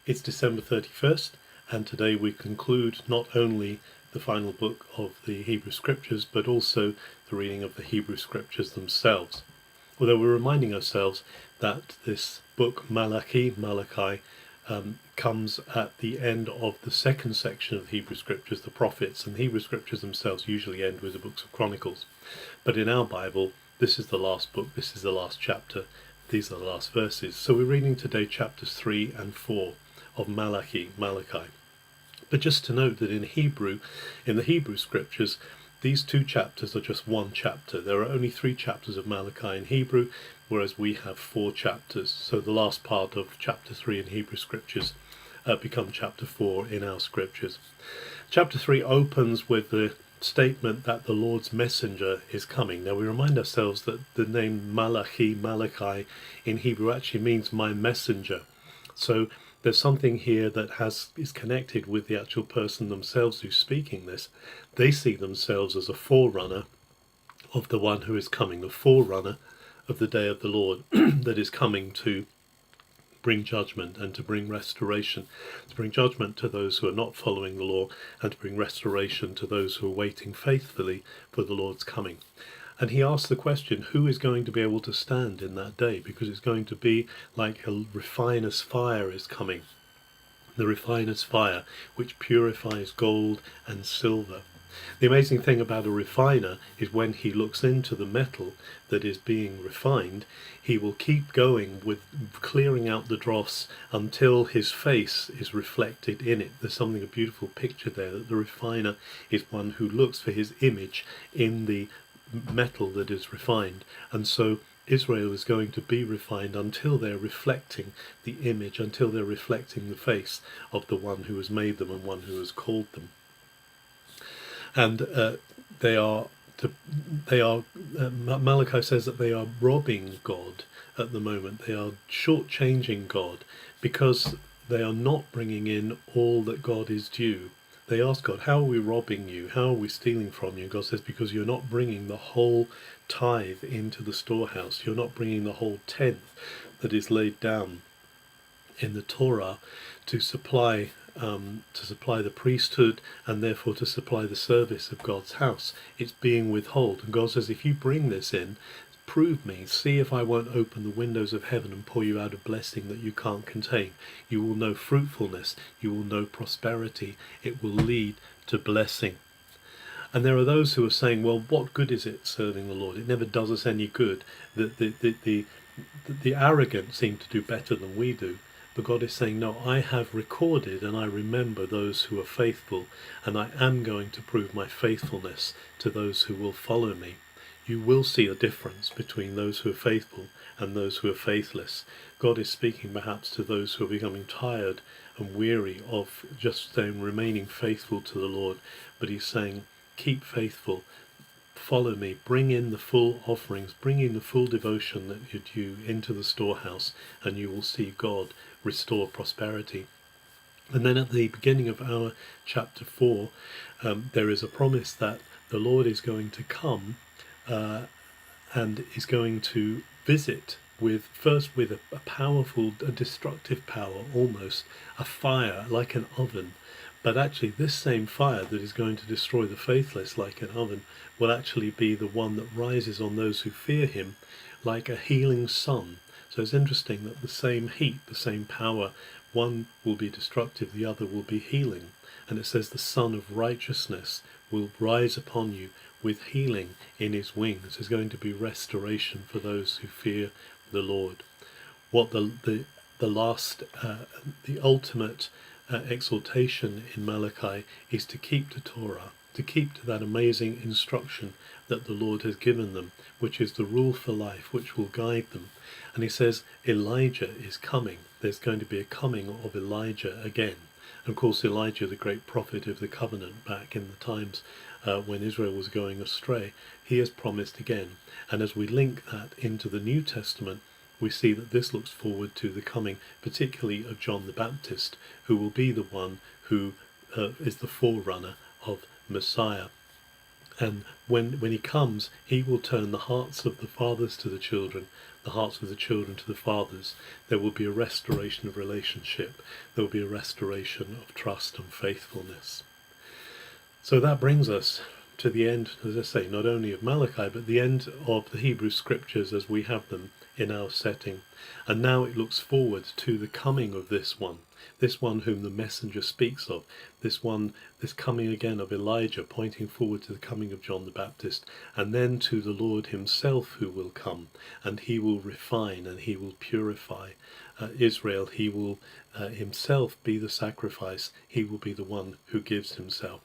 It's December 31st, and today we conclude not only the final book of the Hebrew Scriptures, but also the reading of the Hebrew Scriptures themselves. Although we're reminding ourselves that this book, Malachi, comes at the end of the second section of the Hebrew Scriptures, the prophets, and the Hebrew Scriptures themselves usually end with the books of Chronicles. But in our Bible, this is the last book, this is the last chapter, these are the last verses. So we're reading today chapters 3 and 4 of Malachi. But just to note that in the Hebrew Scriptures, these two chapters are just one chapter. There are only 3 chapters of Malachi in Hebrew, whereas we have 4 chapters. So the last part of chapter 3 in Hebrew Scriptures become chapter 4 in our Scriptures. Chapter 3 opens with the statement that the Lord's messenger is coming. Now we remind ourselves that the name Malachi in Hebrew actually means my messenger. So there's something here that is connected with the actual person themselves who's speaking this. They see themselves as a forerunner of the one who is coming, the forerunner of the day of the Lord that is coming to bring judgment and to bring restoration, to bring judgment to those who are not following the law, and to bring restoration to those who are waiting faithfully for the Lord's coming. And he asks the question, who is going to be able to stand in that day? Because it's going to be like a refiner's fire is coming. The refiner's fire, which purifies gold and silver. The amazing thing about a refiner is when he looks into the metal that is being refined, he will keep going with clearing out the dross until his face is reflected in it. There's a beautiful picture there, that the refiner is one who looks for his image in the metal that is refined. And so Israel is going to be refined until they're reflecting the image, until they're reflecting the face of the one who has made them and one who has called them. And Malachi says that they are robbing God at the moment. They are shortchanging God because they are not bringing in all that God is due. They ask God, how are we robbing you? How are we stealing from you? God says, because you're not bringing the whole tithe into the storehouse. You're not bringing the whole tenth that is laid down in the Torah to supply the priesthood, and therefore to supply the service of God's house. It's being withheld. And God says, if you bring this in, prove me, see if I won't open the windows of heaven and pour you out a blessing that you can't contain. You will know fruitfulness, you will know prosperity, it will lead to blessing. And there are those who are saying, well, what good is it serving the Lord? It never does us any good. The arrogant seem to do better than we do. But God is saying, no, I have recorded and I remember those who are faithful, and I am going to prove my faithfulness to those who will follow me. You will see a difference between those who are faithful and those who are faithless. God is speaking perhaps to those who are becoming tired and weary of just remaining faithful to the Lord. But he's saying, keep faithful, follow me, bring in the full offerings, bring in the full devotion that you're due into the storehouse, and you will see God restore prosperity. And then at the beginning of our chapter 4, there is a promise that the Lord is going to come and is going to visit first with a powerful, a destructive power, almost a fire like an oven. But actually this same fire that is going to destroy the faithless like an oven will actually be the one that rises on those who fear him like a healing sun. So it's interesting that the same heat, the same power, one will be destructive, the other will be healing. And it says the Son of Righteousness will rise upon you with healing in his wings. There's going to be restoration for those who fear the Lord. What the ultimate exhortation in Malachi is to keep the Torah, to keep to that amazing instruction that the Lord has given them, which is the rule for life, which will guide them. And he says Elijah is coming. There's going to be a coming of Elijah again. And of course Elijah, the great prophet of the covenant back in the times when Israel was going astray, he has promised again. And as we link that into the New Testament, we see that this looks forward to the coming, particularly of John the Baptist, who will be the one who is the forerunner of Messiah. And when he comes, he will turn the hearts of the fathers to the children, the hearts of the children to the fathers. There will be a restoration of relationship. There will be a restoration of trust and faithfulness. So that brings us to the end, as I say, not only of Malachi, but the end of the Hebrew scriptures as we have them in our setting. And now it looks forward to the coming of this one whom the messenger speaks of, this coming again of Elijah, pointing forward to the coming of John the Baptist, and then to the Lord himself who will come, and he will refine and he will purify Israel. He will himself be the sacrifice. He will be the one who gives himself.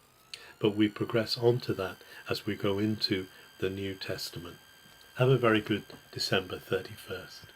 But we progress on to that as we go into the New Testament. Have a very good December 31st.